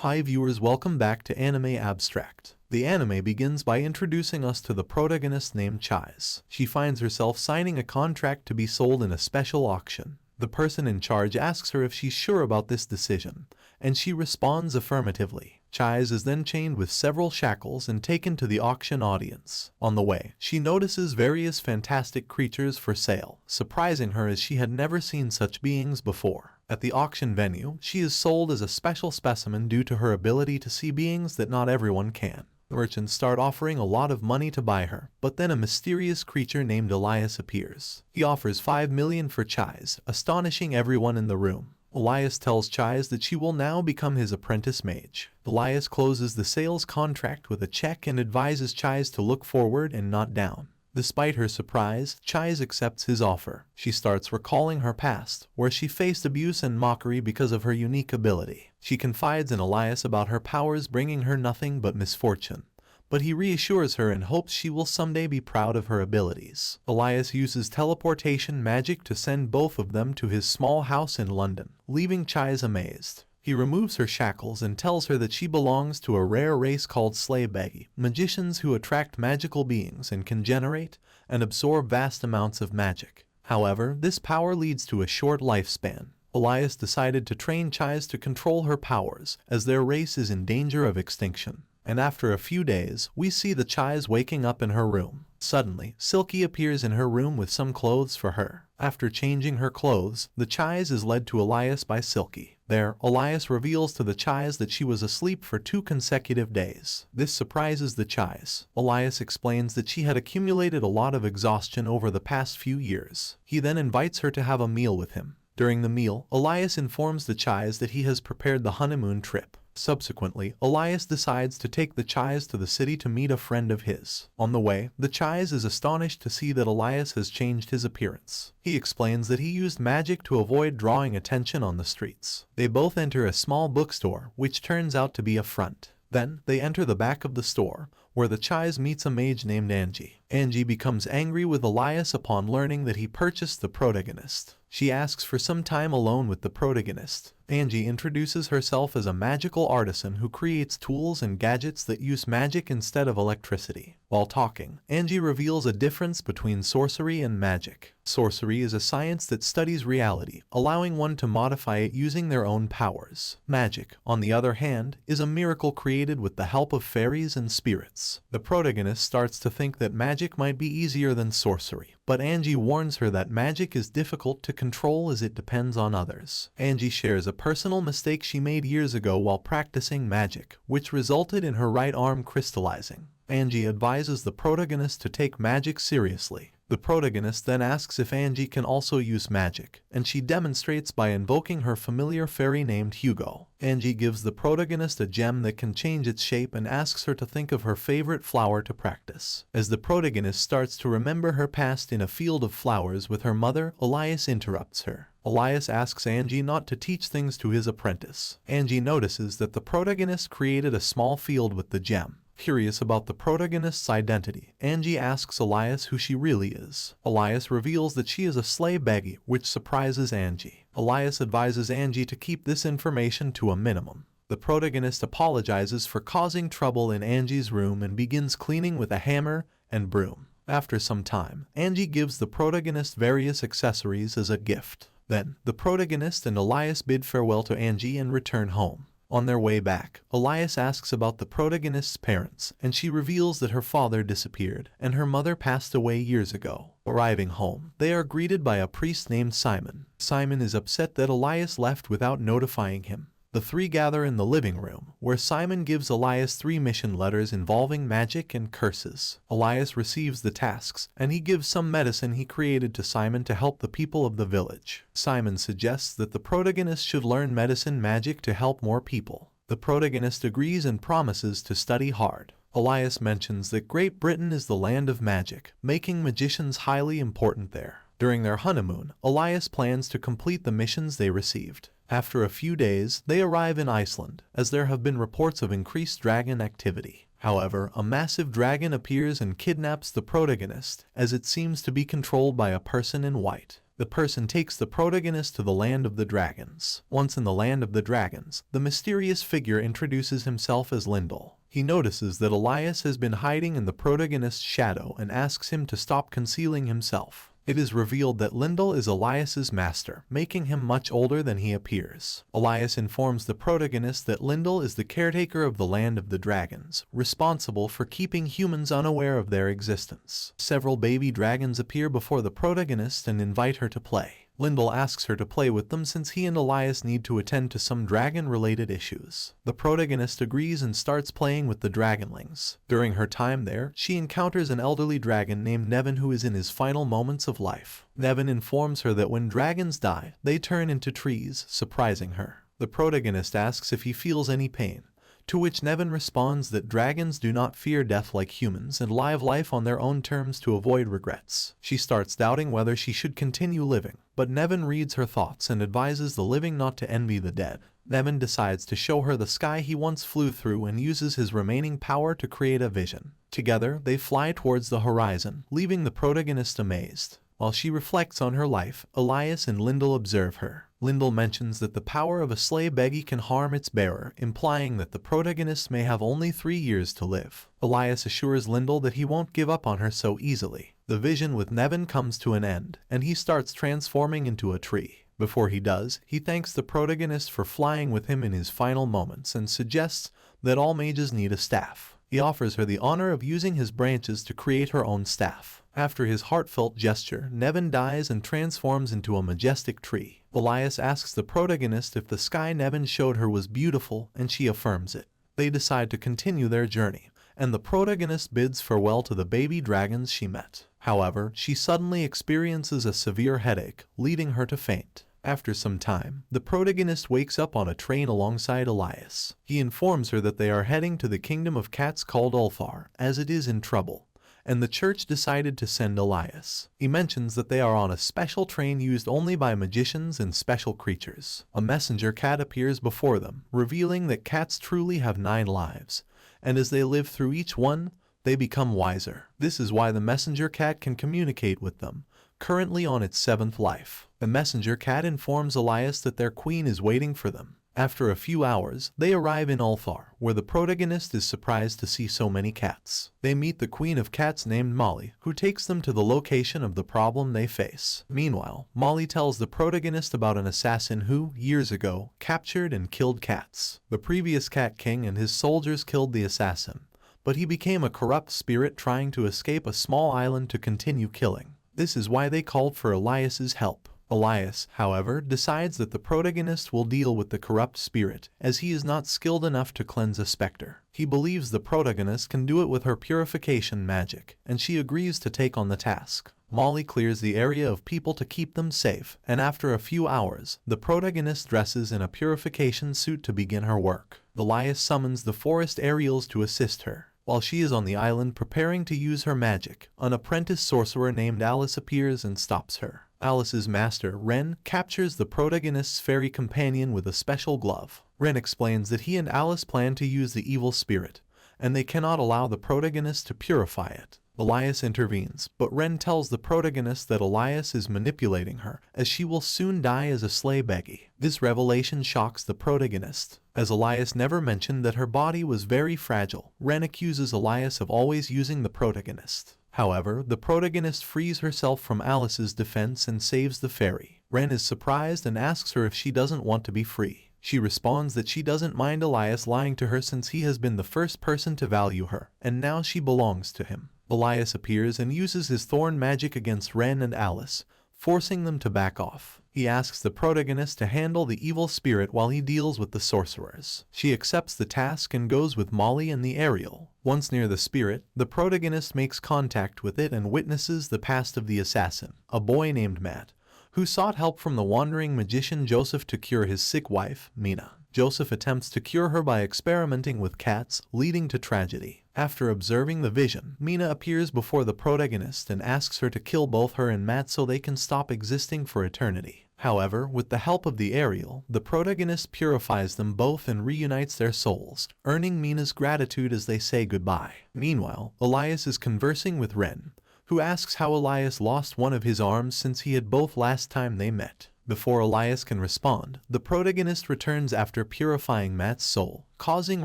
Hi viewers, welcome back to Anime Abstract. The anime begins by introducing us to the protagonist named Chise. She finds herself signing a contract to be sold in a special auction. The person in charge asks her if she's sure about this decision, and she responds affirmatively. Chise is then chained with several shackles and taken to the auction audience. On the way, she notices various fantastic creatures for sale, surprising her as she had never seen such beings before. At the auction venue, she is sold as a special specimen due to her ability to see beings that not everyone can. The merchants start offering a lot of money to buy her, but then a mysterious creature named Elias appears. He offers 5 million for Chise, astonishing everyone in the room. Elias tells Chise that she will now become his apprentice mage. Elias closes the sales contract with a check and advises Chise to look forward and not down. Despite her surprise, Chise accepts his offer. She starts recalling her past, where she faced abuse and mockery because of her unique ability. She confides in Elias about her powers bringing her nothing but misfortune, but he reassures her and hopes she will someday be proud of her abilities. Elias uses teleportation magic to send both of them to his small house in London, leaving Chise amazed. He removes her shackles and tells her that she belongs to a rare race called Sleighbaggy, magicians who attract magical beings and can generate and absorb vast amounts of magic. However, this power leads to a short lifespan. Elias decided to train Chise to control her powers, as their race is in danger of extinction. And after a few days, we see the Chise waking up in her room. Suddenly, Silky appears in her room with some clothes for her. After changing her clothes, the Chise is led to Elias by Silky. There, Elias reveals to the Chise that she was asleep for 2 consecutive days. This surprises the Chise. Elias explains that she had accumulated a lot of exhaustion over the past few years. He then invites her to have a meal with him. During the meal, Elias informs the Chise that he has prepared the honeymoon trip. Subsequently, Elias decides to take the Chise to the city to meet a friend of his. On the way, the Chise is astonished to see that Elias has changed his appearance. He explains that he used magic to avoid drawing attention on the streets. They both enter a small bookstore, which turns out to be a front. Then, they enter the back of the store, where the Chise meets a mage named Angie. Angie becomes angry with Elias upon learning that he purchased the protagonist. She asks for some time alone with the protagonist. Angie introduces herself as a magical artisan who creates tools and gadgets that use magic instead of electricity. While talking, Angie reveals a difference between sorcery and magic. Sorcery is a science that studies reality, allowing one to modify it using their own powers. Magic, on the other hand, is a miracle created with the help of fairies and spirits. The protagonist starts to think that magic might be easier than sorcery, but Angie warns her that magic is difficult to control as it depends on others. Angie shares a personal mistake she made years ago while practicing magic, which resulted in her right arm crystallizing. Angie advises the protagonist to take magic seriously. The protagonist then asks if Angie can also use magic, and she demonstrates by invoking her familiar fairy named Hugo. Angie gives the protagonist a gem that can change its shape and asks her to think of her favorite flower to practice. As the protagonist starts to remember her past in a field of flowers with her mother, Elias interrupts her. Elias asks Angie not to teach things to his apprentice. Angie notices that the protagonist created a small field with the gem. Curious about the protagonist's identity, Angie asks Elias who she really is. Elias reveals that she is a Sleighbaggy, which surprises Angie. Elias advises Angie to keep this information to a minimum. The protagonist apologizes for causing trouble in Angie's room and begins cleaning with a hammer and broom. After some time, Angie gives the protagonist various accessories as a gift. Then, the protagonist and Elias bid farewell to Angie and return home. On their way back, Elias asks about the protagonist's parents, and she reveals that her father disappeared and her mother passed away years ago. Arriving home, they are greeted by a priest named Simon. Simon is upset that Elias left without notifying him. The three gather in the living room, where Simon gives Elias 3 mission letters involving magic and curses. Elias receives the tasks, and he gives some medicine he created to Simon to help the people of the village. Simon suggests that the protagonist should learn medicine magic to help more people. The protagonist agrees and promises to study hard. Elias mentions that Great Britain is the land of magic, making magicians highly important there. During their honeymoon, Elias plans to complete the missions they received. After a few days, they arrive in Iceland, as there have been reports of increased dragon activity. However, a massive dragon appears and kidnaps the protagonist, as it seems to be controlled by a person in white. The person takes the protagonist to the land of the dragons. Once in the land of the dragons, the mysterious figure introduces himself as Lyndall. He notices that Elias has been hiding in the protagonist's shadow and asks him to stop concealing himself. It is revealed that Lyndall is Elias's master, making him much older than he appears. Elias informs the protagonist that Lyndall is the caretaker of the land of the dragons, responsible for keeping humans unaware of their existence. Several baby dragons appear before the protagonist and invite her to play. Lyndall asks her to play with them since he and Elias need to attend to some dragon-related issues. The protagonist agrees and starts playing with the dragonlings. During her time there, she encounters an elderly dragon named Nevin who is in his final moments of life. Nevin informs her that when dragons die, they turn into trees, surprising her. The protagonist asks if he feels any pain, to which Nevin responds that dragons do not fear death like humans and live life on their own terms to avoid regrets. She starts doubting whether she should continue living, but Nevin reads her thoughts and advises the living not to envy the dead. Nevin decides to show her the sky he once flew through and uses his remaining power to create a vision. Together, they fly towards the horizon, leaving the protagonist amazed. While she reflects on her life, Elias and Lyndall observe her. Lyndall mentions that the power of a sleigh beggy can harm its bearer, implying that the protagonist may have only 3 years to live. Elias assures Lyndall that he won't give up on her so easily. The vision with Nevin comes to an end, and he starts transforming into a tree. Before he does, he thanks the protagonist for flying with him in his final moments and suggests that all mages need a staff. He offers her the honor of using his branches to create her own staff. After his heartfelt gesture, Nevin dies and transforms into a majestic tree. Elias asks the protagonist if the sky Nevin showed her was beautiful, and she affirms it. They decide to continue their journey, and the protagonist bids farewell to the baby dragons she met. However, she suddenly experiences a severe headache, leading her to faint. After some time, the protagonist wakes up on a train alongside Elias. He informs her that they are heading to the kingdom of cats called ORPHAN, as it is in trouble, and the church decided to send Elias. He mentions that they are on a special train used only by magicians and special creatures. A messenger cat appears before them, revealing that cats truly have 9 lives, and as they live through each one, they become wiser. This is why the messenger cat can communicate with them, currently on its 7th life. The messenger cat informs Elias that their queen is waiting for them. After a few hours, they arrive in ORPHAN, where the protagonist is surprised to see so many cats. They meet the queen of cats named Molly, who takes them to the location of the problem they face. Meanwhile, Molly tells the protagonist about an assassin who, years ago, captured and killed cats. The previous cat king and his soldiers killed the assassin, but he became a corrupt spirit trying to escape a small island to continue killing. This is why they called for Elias's help. Elias, however, decides that the protagonist will deal with the corrupt spirit, as he is not skilled enough to cleanse a specter. He believes the protagonist can do it with her purification magic, and she agrees to take on the task. Molly clears the area of people to keep them safe, and after a few hours, the protagonist dresses in a purification suit to begin her work. Elias summons the forest Ariels to assist her. While she is on the island preparing to use her magic, an apprentice sorcerer named Alice appears and stops her. Alice's master, Ren, captures the protagonist's fairy companion with a special glove. Ren explains that he and Alice plan to use the evil spirit, and they cannot allow the protagonist to purify it. Elias intervenes, but Ren tells the protagonist that Elias is manipulating her, as she will soon die as a sleigh beggy. This revelation shocks the protagonist. As Elias never mentioned that her body was very fragile, Ren accuses Elias of always using the protagonist. However, the protagonist frees herself from Alice's defense and saves the fairy. Ren is surprised and asks her if she doesn't want to be free. She responds that she doesn't mind Elias lying to her since he has been the first person to value her, and now she belongs to him. Elias appears and uses his thorn magic against Ren and Alice, forcing them to back off. He asks the protagonist to handle the evil spirit while he deals with the sorcerers. She accepts the task and goes with Molly and the Ariel. Once near the spirit, the protagonist makes contact with it and witnesses the past of the assassin, a boy named Matt, who sought help from the wandering magician Joseph to cure his sick wife, Mina. Joseph attempts to cure her by experimenting with cats, leading to tragedy. After observing the vision, Mina appears before the protagonist and asks her to kill both her and Matt so they can stop existing for eternity. However, with the help of the Ariel, the protagonist purifies them both and reunites their souls, earning Mina's gratitude as they say goodbye. Meanwhile, Elias is conversing with Ren, who asks how Elias lost one of his arms since he had both last time they met. Before Elias can respond, the protagonist returns after purifying Matt's soul, causing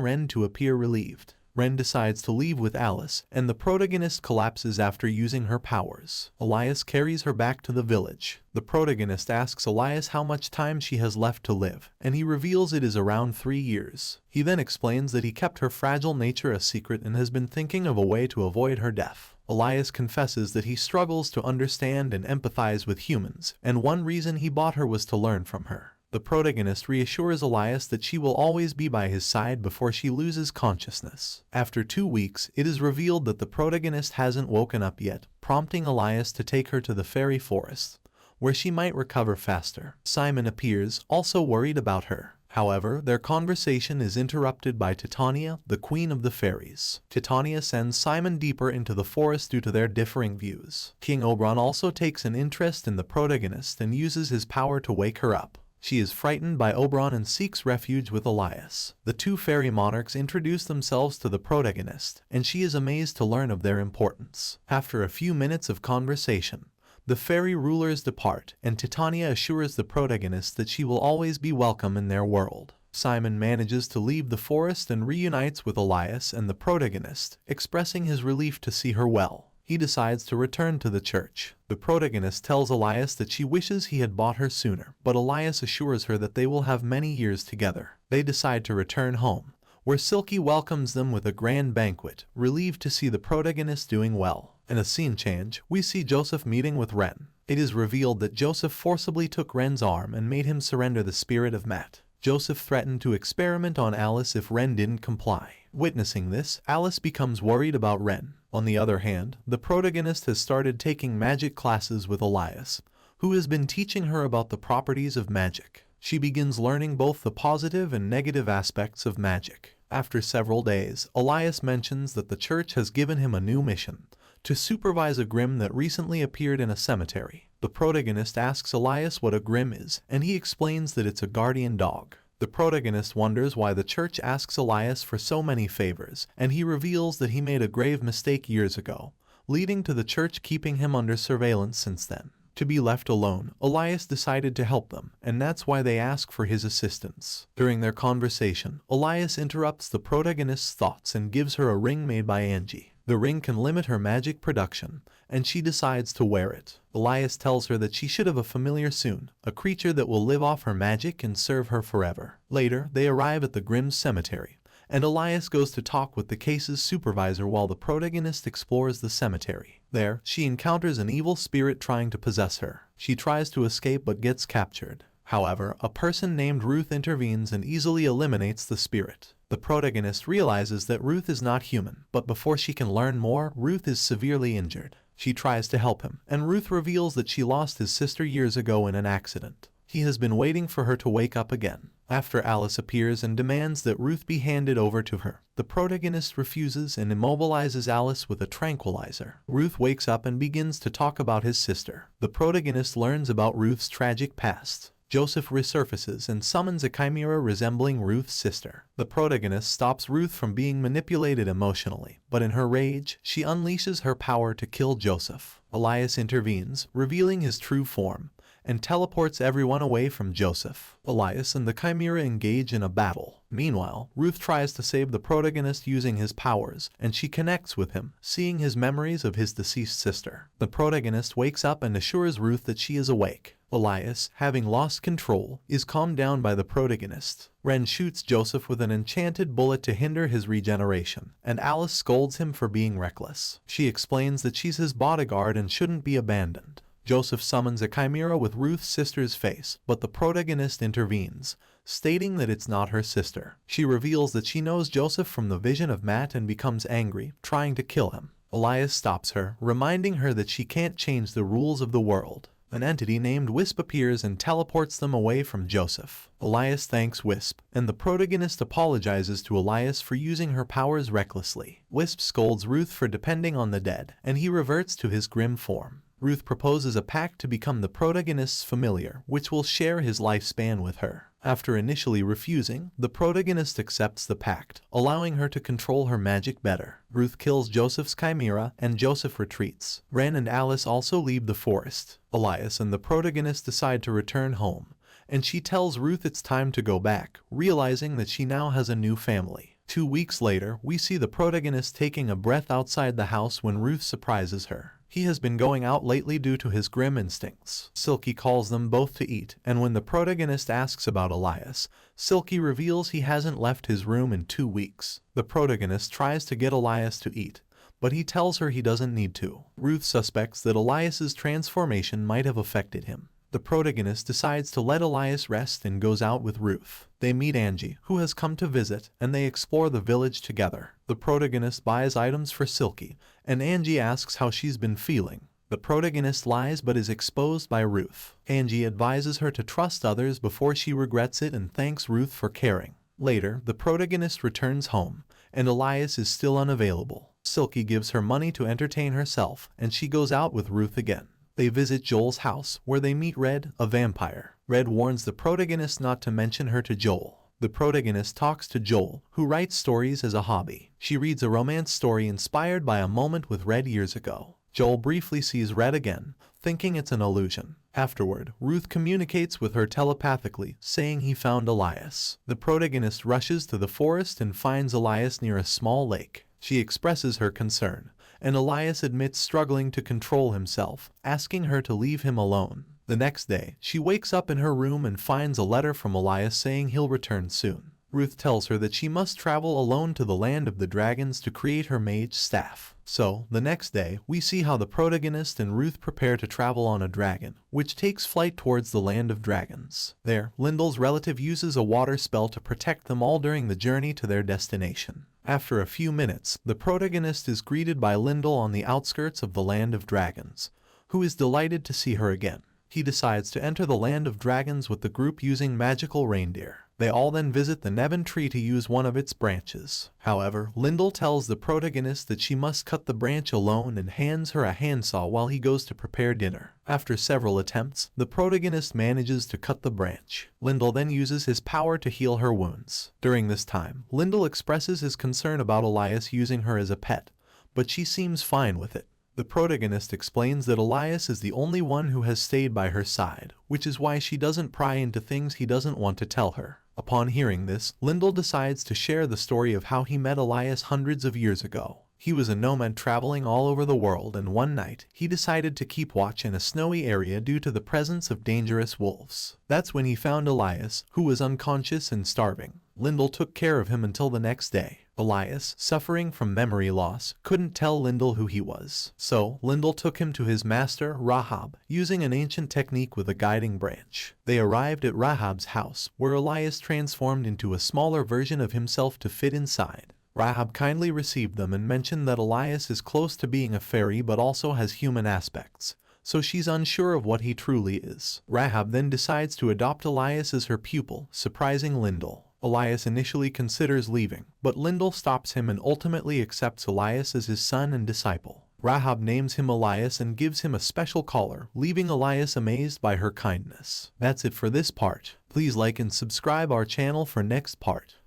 Ren to appear relieved. Ren decides to leave with Alice, and the protagonist collapses after using her powers. Elias carries her back to the village. The protagonist asks Elias how much time she has left to live, and he reveals it is around 3 years. He then explains that he kept her fragile nature a secret and has been thinking of a way to avoid her death. Elias confesses that he struggles to understand and empathize with humans, and one reason he bought her was to learn from her. The protagonist reassures Elias that she will always be by his side before she loses consciousness. After 2 weeks, it is revealed that the protagonist hasn't woken up yet, prompting Elias to take her to the fairy forest, where she might recover faster. Simon appears, also worried about her. However, their conversation is interrupted by Titania, the queen of the fairies. Titania sends Simon deeper into the forest due to their differing views. King Oberon also takes an interest in the protagonist and uses his power to wake her up. She is frightened by Oberon and seeks refuge with Elias. The 2 fairy monarchs introduce themselves to the protagonist, and she is amazed to learn of their importance. After a few minutes of conversation, the fairy rulers depart, and Titania assures the protagonist that she will always be welcome in their world. Simon manages to leave the forest and reunites with Elias and the protagonist, expressing his relief to see her well. He decides to return to the church. The protagonist tells Elias that she wishes he had bought her sooner, but Elias assures her that they will have many years together. They decide to return home, where Silky welcomes them with a grand banquet, relieved to see the protagonist doing well. In a scene change, we see Joseph meeting with Ren. It is revealed that Joseph forcibly took Ren's arm and made him surrender the spirit of Matt. Joseph threatened to experiment on Alice if Ren didn't comply. Witnessing this, Alice becomes worried about Ren. On the other hand, the protagonist has started taking magic classes with Elias, who has been teaching her about the properties of magic. She begins learning both the positive and negative aspects of magic. After several days, Elias mentions that the church has given him a new mission: to supervise a Grimm that recently appeared in a cemetery. The protagonist asks Elias what a Grimm is, and he explains that it's a guardian dog. The protagonist wonders why the church asks Elias for so many favors, and he reveals that he made a grave mistake years ago, leading to the church keeping him under surveillance since then. To be left alone, Elias decided to help them, and that's why they ask for his assistance. During their conversation, Elias interrupts the protagonist's thoughts and gives her a ring made by Angie. The ring can limit her magic production, and she decides to wear it. Elias tells her that she should have a familiar soon, a creature that will live off her magic and serve her forever. Later, they arrive at the Grimm's cemetery, and Elias goes to talk with the case's supervisor while the protagonist explores the cemetery. There, she encounters an evil spirit trying to possess her. She tries to escape but gets captured. However, a person named Ruth intervenes and easily eliminates the spirit. The protagonist realizes that Ruth is not human, but before she can learn more, Ruth is severely injured. She tries to help him, and Ruth reveals that she lost his sister years ago in an accident. He has been waiting for her to wake up again. After Alice appears and demands that Ruth be handed over to her, the protagonist refuses and immobilizes Alice with a tranquilizer. Ruth wakes up and begins to talk about his sister. The protagonist learns about Ruth's tragic past. Joseph resurfaces and summons a chimera resembling Ruth's sister. The protagonist stops Ruth from being manipulated emotionally, but in her rage, she unleashes her power to kill Joseph. Elias intervenes, revealing his true form, and teleports everyone away from Joseph. Elias and the chimera engage in a battle. Meanwhile, Ruth tries to save the protagonist using his powers, and she connects with him, seeing his memories of his deceased sister. The protagonist wakes up and assures Ruth that she is awake. Elias, having lost control, is calmed down by the protagonist. Ren shoots Joseph with an enchanted bullet to hinder his regeneration, and Alice scolds him for being reckless. She explains that she's his bodyguard and shouldn't be abandoned. Joseph summons a chimera with Ruth's sister's face, but the protagonist intervenes, stating that it's not her sister. She reveals that she knows Joseph from the vision of Matt and becomes angry, trying to kill him. Elias stops her, reminding her that she can't change the rules of the world. An entity named Wisp appears and teleports them away from Joseph. Elias thanks Wisp, and the protagonist apologizes to Elias for using her powers recklessly. Wisp scolds Ruth for depending on the dead, and he reverts to his grim form. Ruth proposes a pact to become the protagonist's familiar, which will share his lifespan with her. After initially refusing, the protagonist accepts the pact, allowing her to control her magic better. Ruth kills Joseph's chimera, and Joseph retreats. Ren and Alice also leave the forest. Elias and the protagonist decide to return home, and she tells Ruth it's time to go back, realizing that she now has a new family. 2 weeks later, we see the protagonist taking a breath outside the house when Ruth surprises her. He has been going out lately due to his grim instincts. Silky calls them both to eat, and when the protagonist asks about Elias, Silky reveals he hasn't left his room in 2 weeks. The protagonist tries to get Elias to eat, but he tells her he doesn't need to. Ruth suspects that Elias's transformation might have affected him. The protagonist decides to let Elias rest and goes out with Ruth. They meet Angie, who has come to visit, and they explore the village together. The protagonist buys items for Silky, and Angie asks how she's been feeling. The protagonist lies but is exposed by Ruth. Angie advises her to trust others before she regrets it and thanks Ruth for caring. Later, the protagonist returns home, and Elias is still unavailable. Silky gives her money to entertain herself, and she goes out with Ruth again. They visit Joel's house, where they meet Red, a vampire. Red warns the protagonist not to mention her to Joel. The protagonist talks to Joel, who writes stories as a hobby. She reads a romance story inspired by a moment with Red years ago. Joel briefly sees Red again, thinking it's an illusion. Afterward, Ruth communicates with her telepathically, saying he found Elias. The protagonist rushes to the forest and finds Elias near a small lake. She expresses her concern, and Elias admits struggling to control himself, asking her to leave him alone. The next day, she wakes up in her room and finds a letter from Elias saying he'll return soon. Ruth tells her that she must travel alone to the land of the dragons to create her mage staff. So, the next day, we see how the protagonist and Ruth prepare to travel on a dragon, which takes flight towards the land of dragons. There, Lyndall's relative uses a water spell to protect them all during the journey to their destination. After a few minutes, the protagonist is greeted by Lyndall on the outskirts of the land of dragons, who is delighted to see her again. He decides to enter the land of dragons with the group using magical reindeer. They all then visit the Nevin tree to use one of its branches. However, Lyndall tells the protagonist that she must cut the branch alone and hands her a handsaw while he goes to prepare dinner. After several attempts, the protagonist manages to cut the branch. Lyndall then uses his power to heal her wounds. During this time, Lyndall expresses his concern about Elias using her as a pet, but she seems fine with it. The protagonist explains that Elias is the only one who has stayed by her side, which is why she doesn't pry into things he doesn't want to tell her. Upon hearing this, Lyndall decides to share the story of how he met Elias hundreds of years ago. He was a nomad traveling all over the world, and one night, he decided to keep watch in a snowy area due to the presence of dangerous wolves. That's when he found Elias, who was unconscious and starving. Lyndall took care of him until the next day. Elias, suffering from memory loss, couldn't tell Lyndall who he was. So, Lyndall took him to his master, Rahab, using an ancient technique with a guiding branch. They arrived at Rahab's house, where Elias transformed into a smaller version of himself to fit inside. Rahab kindly received them and mentioned that Elias is close to being a fairy but also has human aspects, so she's unsure of what he truly is. Rahab then decides to adopt Elias as her pupil, surprising Lyndall. Elias initially considers leaving, but Lyndall stops him and ultimately accepts Elias as his son and disciple. Rahab names him Elias and gives him a special collar, leaving Elias amazed by her kindness. That's it for this part. Please like and subscribe our channel for next part.